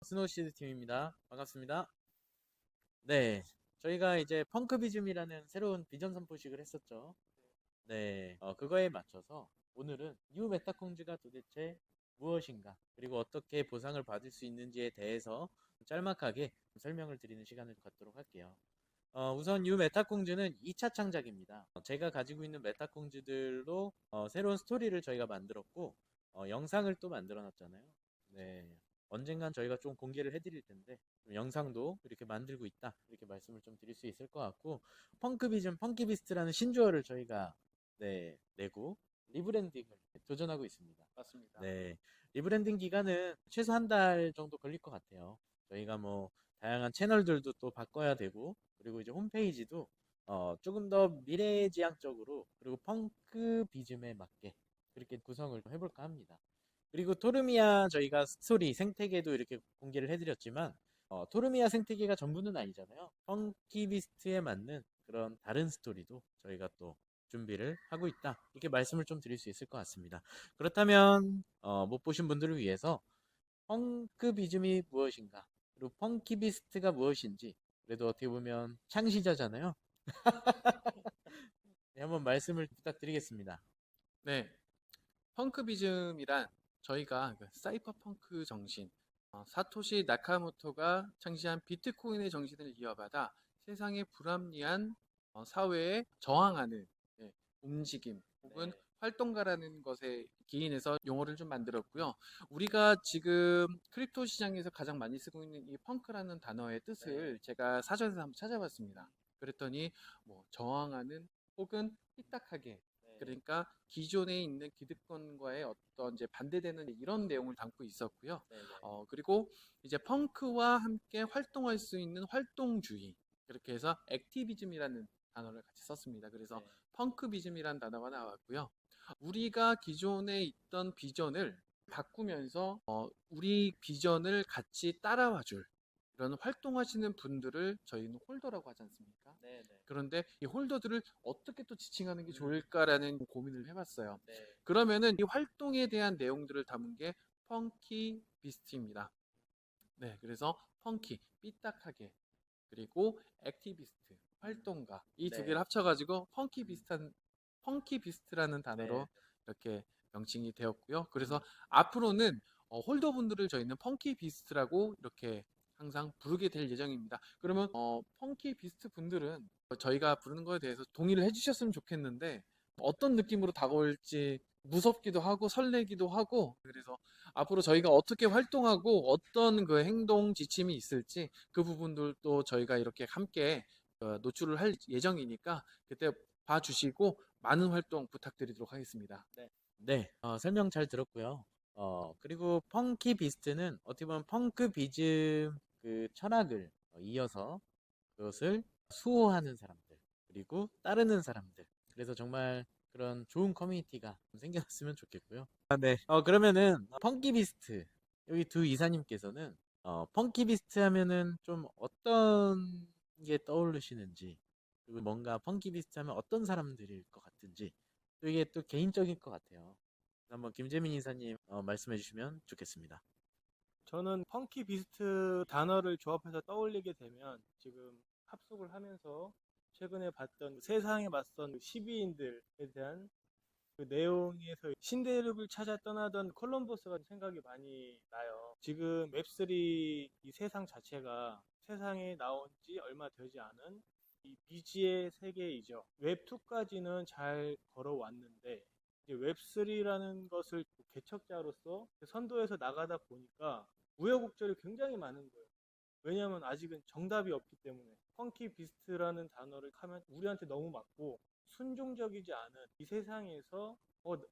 스노우시드 팀입니다. 반갑습니다. 네, 저희가 이제 펑크비즘이라는 새로운 비전 선포식을 했었죠. 네, 그거에 맞춰서 오늘은 뉴 메타콩즈가 도대체 무엇인가, 그리고 어떻게 보상을 받을 수 있는지에 대해서 짤막하게 설명을 드리는 시간을 갖도록 할게요. 우선 뉴 메타콩즈는 2차 창작입니다. 제가 가지고 있는 메타콩즈들로 새로운 스토리를 저희가 만들었고, 영상을 또 만들어 놨잖아요. 네. 언젠간 저희가 좀 공개를 해드릴 텐데, 좀 영상도 이렇게 만들고 있다. 이렇게 말씀을 좀 드릴 수 있을 것 같고, 펑크비전, 펑키비스트라는 신조어를 저희가 내고, 리브랜딩을 도전하고 있습니다. 맞습니다. 네. 리브랜딩 기간은 최소 한 달 정도 걸릴 것 같아요. 저희가 뭐, 다양한 채널들도 또 바꿔야 되고, 그리고 이제 홈페이지도 조금 더 미래지향적으로, 그리고 펑크 비즘에 맞게 그렇게 구성을 해볼까 합니다. 그리고 토르미아 저희가 스토리 생태계도 이렇게 공개를 해드렸지만, 토르미아 생태계가 전부는 아니잖아요. 펑키비스트에 맞는 그런 다른 스토리도 저희가 또 준비를 하고 있다. 이렇게 말씀을 좀 드릴 수 있을 것 같습니다. 그렇다면 못 보신 분들을 위해서 펑크비즘이 무엇인가, 그리고 펑키비스트가 무엇인지, 그래도 어떻게 보면 창시자잖아요. 네, 한번 말씀을 부탁드리겠습니다. 네, 펑크비즘이란 저희가 그 사이퍼 펑크 정신, 사토시 나카모토가 창시한 비트코인의 정신을 이어받아 세상의 불합리한 사회에 저항하는 예, 움직임 혹은 네, 활동가라는 것에 기인해서 용어를 좀 만들었고요. 우리가 지금 크립토 시장에서 가장 많이 쓰고 있는 이 펑크라는 단어의 뜻을 네, 제가 사전에서 한번 찾아봤습니다. 그랬더니 뭐 저항하는 혹은 삐딱하게, 네, 그러니까 기존에 있는 기득권과의 어떤 이제 반대되는 이런 내용을 담고 있었고요. 네, 네, 그리고 이제 펑크와 함께 활동할 수 있는 활동주의, 그렇게 해서 액티비즘이라는 단어를 같이 썼습니다. 그래서 네, 펑크비즘이라는 단어가 나왔고요. 우리가 기존에 있던 비전을 바꾸면서 우리 비전을 같이 따라와줄 이런 활동하시는 분들을 저희는 홀더라고 하지 않습니까? 네, 네, 그런데 이 홀더들을 어떻게 또 지칭하는 게 음, 좋을까라는 고민을 해봤어요. 네, 그러면은 이 활동에 대한 내용들을 담은 게 펑키 비스트입니다. 네, 그래서 펑키, 삐딱하게, 그리고 액티비스트, 음, 활동가, 이 두 개를 네, 합쳐가지고 음, 펑키 비스트라는 네, 단어로 이렇게 명칭이 되었고요. 음, 그래서 앞으로는 홀더분들을 저희는 펑키 비스트라고 이렇게 항상 부르게 될 예정입니다. 그러면 펑키 비스트 분들은 저희가 부르는 거에 대해서 동의를 해주셨으면 좋겠는데 어떤 느낌으로 다가올지 무섭기도 하고 설레기도 하고, 그래서 앞으로 저희가 어떻게 활동하고 어떤 그 행동 지침이 있을지 그 부분들도 저희가 이렇게 함께 노출을 할 예정이니까 그때 봐주시고 많은 활동 부탁드리도록 하겠습니다. 네. 네, 설명 잘 들었고요. 그리고 펑키 비스트는 어떻게 보면 펑크 비즘 그 철학을 이어서 그것을 수호하는 사람들, 그리고 따르는 사람들. 그래서 정말 그런 좋은 커뮤니티가 좀 생겼으면 좋겠고요. 아, 네. 그러면은 펑키 비스트 여기 두 이사님께서는 펑키 비스트 하면은 좀 어떤 게 떠오르시는지, 그리고 뭔가 펑키 비스트 하면 어떤 사람들일 것 같은지, 또 이게 또 개인적일 것 같아요. 한번 김재민 이사님 말씀해 주시면 좋겠습니다. 저는 펑키 비스트 단어를 조합해서 떠올리게 되면 지금 합숙을 하면서 최근에 봤던 세상에 맞선 시비인들에 대한 그 내용에서 신대륙을 찾아 떠나던 콜럼버스가 생각이 많이 나요. 지금 웹3 이 세상 자체가 세상에 나온 지 얼마 되지 않은 이 미지의 세계이죠. 웹2까지는 잘 걸어왔는데 이제 웹3라는 것을 개척자로서 선도해서 나가다 보니까 우여곡절이 굉장히 많은 거예요. 왜냐하면 아직은 정답이 없기 때문에 펑키 비스트라는 단어를 하면 우리한테 너무 맞고 순종적이지 않은 이 세상에서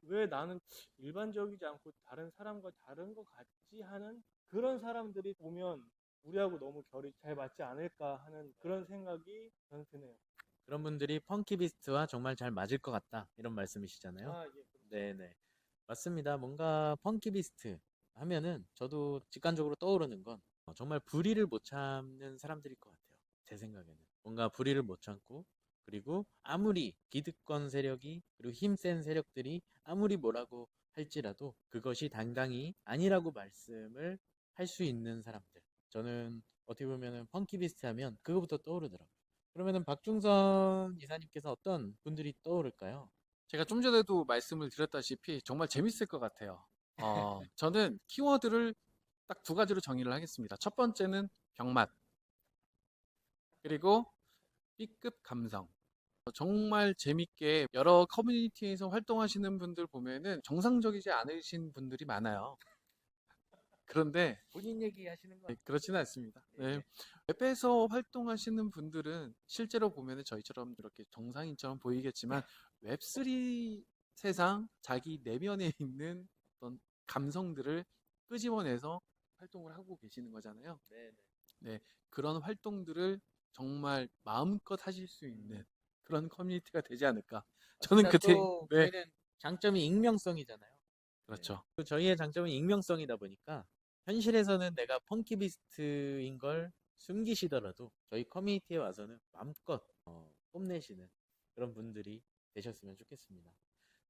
왜 나는 일반적이지 않고 다른 사람과 다른 것 같지 하는 그런 사람들이 보면 우리하고 너무 결이 잘 맞지 않을까 하는 그런 생각이 저는 드네요. 그런 분들이 펑키 비스트와 정말 잘 맞을 것 같다, 이런 말씀이시잖아요. 아, 예, 그렇죠. 네네. 맞습니다. 뭔가 펑키 비스트 하면은 저도 직관적으로 떠오르는 건 정말 불의를 못 참는 사람들일 것 같아요. 제 생각에는. 뭔가 불의를 못 참고, 그리고 아무리 기득권 세력이, 그리고 힘센 세력들이 아무리 뭐라고 할지라도 그것이 당당히 아니라고 말씀을 할 수 있는 사람들. 저는 어떻게 보면은 펑키비스트 하면 그거부터 떠오르더라고요. 그러면은 박중선 이사님께서 어떤 분들이 떠오를까요? 제가 좀 전에도 말씀을 드렸다시피 정말 재밌을 것 같아요. 저는 키워드를 딱 두 가지로 정의를 하겠습니다. 첫 번째는 병맛, 그리고 B급 감성. 정말 재밌게 여러 커뮤니티에서 활동하시는 분들 보면은 정상적이지 않으신 분들이 많아요. 그런데 본인 얘기 하시는 거 네, 아니에요? 그렇지는 않습니다. 네. 예. 웹에서 활동하시는 분들은 실제로 보면은 저희처럼 이렇게 정상인처럼 보이겠지만 웹3 세상 자기 내면에 있는 어떤 감성들을 끄집어내서 활동을 하고 계시는 거잖아요. 네, 네. 네, 그런 활동들을 정말 마음껏 하실 수 있는 그런 커뮤니티가 되지 않을까. 저는 맞습니다. 그때 또 네, 저희는 장점이 익명성이잖아요. 네. 그렇죠. 또 저희의 장점은 익명성이다 보니까 현실에서는 내가 펑키비스트인 걸 숨기시더라도 저희 커뮤니티에 와서는 마음껏 뽐내시는 그런 분들이 되셨으면 좋겠습니다.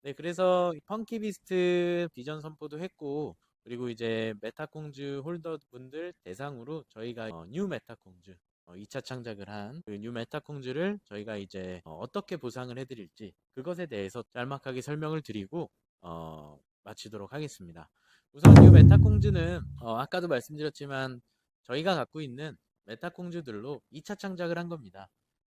네, 그래서 이 펑키비스트 비전 선포도 했고, 그리고 이제 메타콩즈 홀더 분들 대상으로 저희가 뉴 메타콩즈 2차 창작을 한 그 뉴 메타콩즈를 저희가 이제 어떻게 보상을 해드릴지 그것에 대해서 짤막하게 설명을 드리고 마치도록 하겠습니다. 우선 뉴 메타콩즈는 아까도 말씀드렸지만 저희가 갖고 있는 메타콩즈들로 2차 창작을 한 겁니다.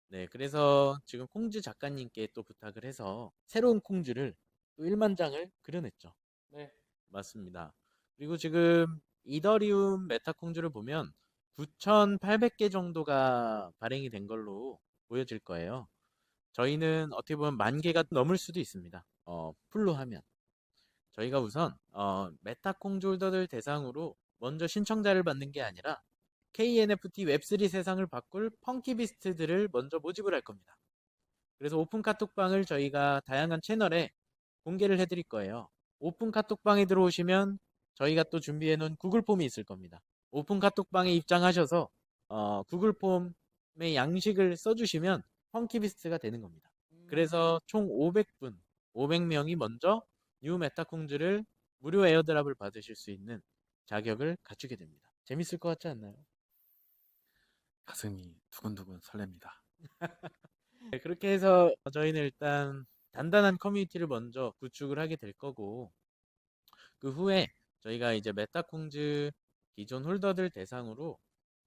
네, 그래서 지금 콩즈 작가님께 또 부탁을 해서 새로운 콩즈를 또 1만 장을 그려냈죠. 네. 맞습니다. 그리고 지금 이더리움 메타콩즈를 보면 9,800개 정도가 발행이 된 걸로 보여질 거예요. 저희는 어떻게 보면 10,000개가 넘을 수도 있습니다. 풀로 하면. 저희가 우선 메타콩즈 홀더들 대상으로 먼저 신청자를 받는 게 아니라 KNFT 웹3 세상을 바꿀 펑키비스트들을 먼저 모집을 할 겁니다. 그래서 오픈 카톡방을 저희가 다양한 채널에 공개를 해드릴 거예요. 오픈 카톡방에 들어오시면 저희가 또 준비해 놓은 구글 폼이 있을 겁니다. 오픈 카톡방에 입장하셔서 구글 폼의 양식을 써주시면 펑키비스트가 되는 겁니다. 그래서 총 500분, 500명이 먼저 뉴 메타콩즈를 무료 에어드랍을 받으실 수 있는 자격을 갖추게 됩니다. 재밌을 것 같지 않나요? 가슴이 두근두근 설렙니다. 네, 그렇게 해서 저희는 일단 단단한 커뮤니티를 먼저 구축을 하게 될 거고, 그 후에 저희가 이제 메타콩즈 기존 홀더들 대상으로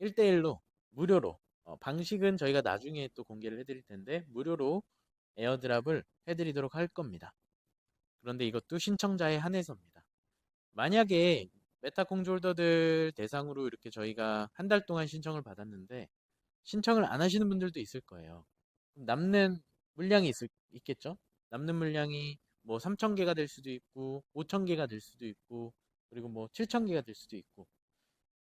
1대1로 무료로 방식은 저희가 나중에 또 공개를 해드릴 텐데 무료로 에어드랍을 해드리도록 할 겁니다. 그런데 이것도 신청자에 한해서입니다. 만약에 메타콩즈 홀더들 대상으로 이렇게 저희가 한 달 동안 신청을 받았는데 신청을 안 하시는 분들도 있을 거예요. 남는 물량이 있겠죠? 남는 물량이 뭐 3,000개가 될 수도 있고 5,000개가 될 수도 있고 그리고 뭐 7,000개가 될 수도 있고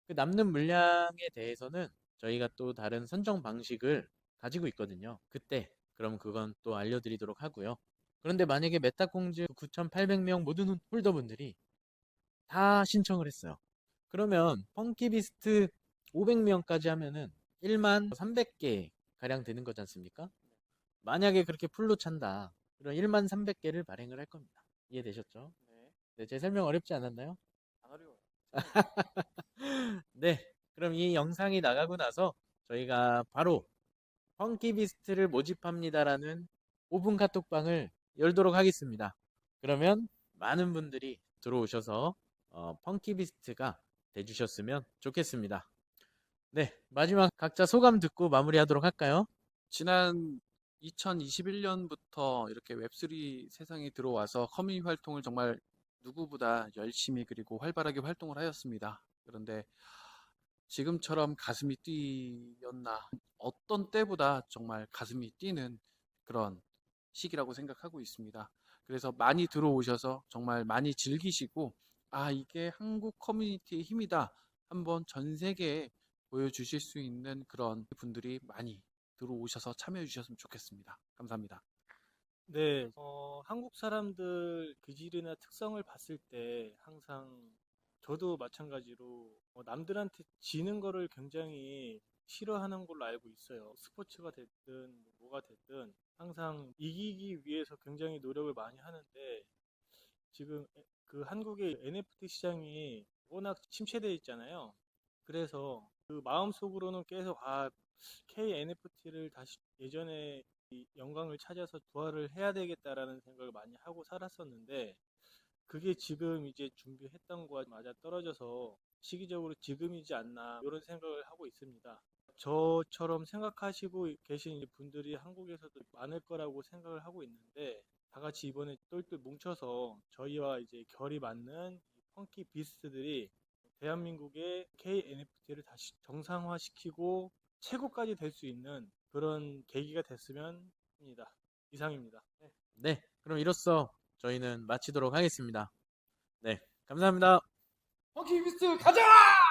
그 남는 물량에 대해서는 저희가 또 다른 선정 방식을 가지고 있거든요. 그때 그럼 그건 또 알려드리도록 하고요. 그런데 만약에 메타콩즈 9,800명 모든 홀더분들이 다 신청을 했어요. 그러면 펑키비스트 500명까지 하면은 1만 300개 가량 되는 거지 않습니까? 만약에 그렇게 풀로 찬다. 그럼 1만 300개를 발행을 할 겁니다. 이해되셨죠? 네. 네, 제 설명 어렵지 않았나요? 안 어려워요. 네, 그럼 이 영상이 나가고 나서 저희가 바로 펑키비스트를 모집합니다라는 오픈 카톡방을 열도록 하겠습니다. 그러면 많은 분들이 들어오셔서 펑키비스트가 돼주셨으면 좋겠습니다. 네, 마지막 각자 소감 듣고 마무리하도록 할까요? 지난 2021년부터 이렇게 웹3 세상에 들어와서 커뮤니티 활동을 정말 누구보다 열심히 그리고 활발하게 활동을 하였습니다. 그런데 지금처럼 가슴이 뛰었나? 어떤 때보다 정말 가슴이 뛰는 그런 시기라고 생각하고 있습니다. 그래서 많이 들어오셔서 정말 많이 즐기시고, 아, 이게 한국 커뮤니티의 힘이다. 한번 전 세계에 보여주실 수 있는 그런 분들이 많이 들어오셔서 참여해 주셨으면 좋겠습니다. 감사합니다. 네, 한국 사람들 기질이나 특성을 봤을 때 항상 저도 마찬가지로 남들한테 지는 거를 굉장히 싫어하는 걸로 알고 있어요. 스포츠가 됐든 뭐가 됐든 항상 이기기 위해서 굉장히 노력을 많이 하는데 지금 그 한국의 NFT 시장이 워낙 침체되어 있잖아요. 그래서 그 마음속으로는 계속 KNFT를 다시 예전에 이 영광을 찾아서 부활을 해야 되겠다라는 생각을 많이 하고 살았었는데 그게 지금 이제 준비했던 거와 맞아 떨어져서 시기적으로 지금이지 않나 이런 생각을 하고 있습니다. 저처럼 생각하시고 계신 분들이 한국에서도 많을 거라고 생각을 하고 있는데 다 같이 이번에 똘똘 뭉쳐서 저희와 이제 결이 맞는 펑키 비스트들이 대한민국의 KNFT를 다시 정상화시키고 최고까지 될 수 있는 그런 계기가 됐으면 합니다. 이상입니다. 네, 그럼 이로써 저희는 마치도록 하겠습니다. 네, 감사합니다. 펑키 비스트 가자!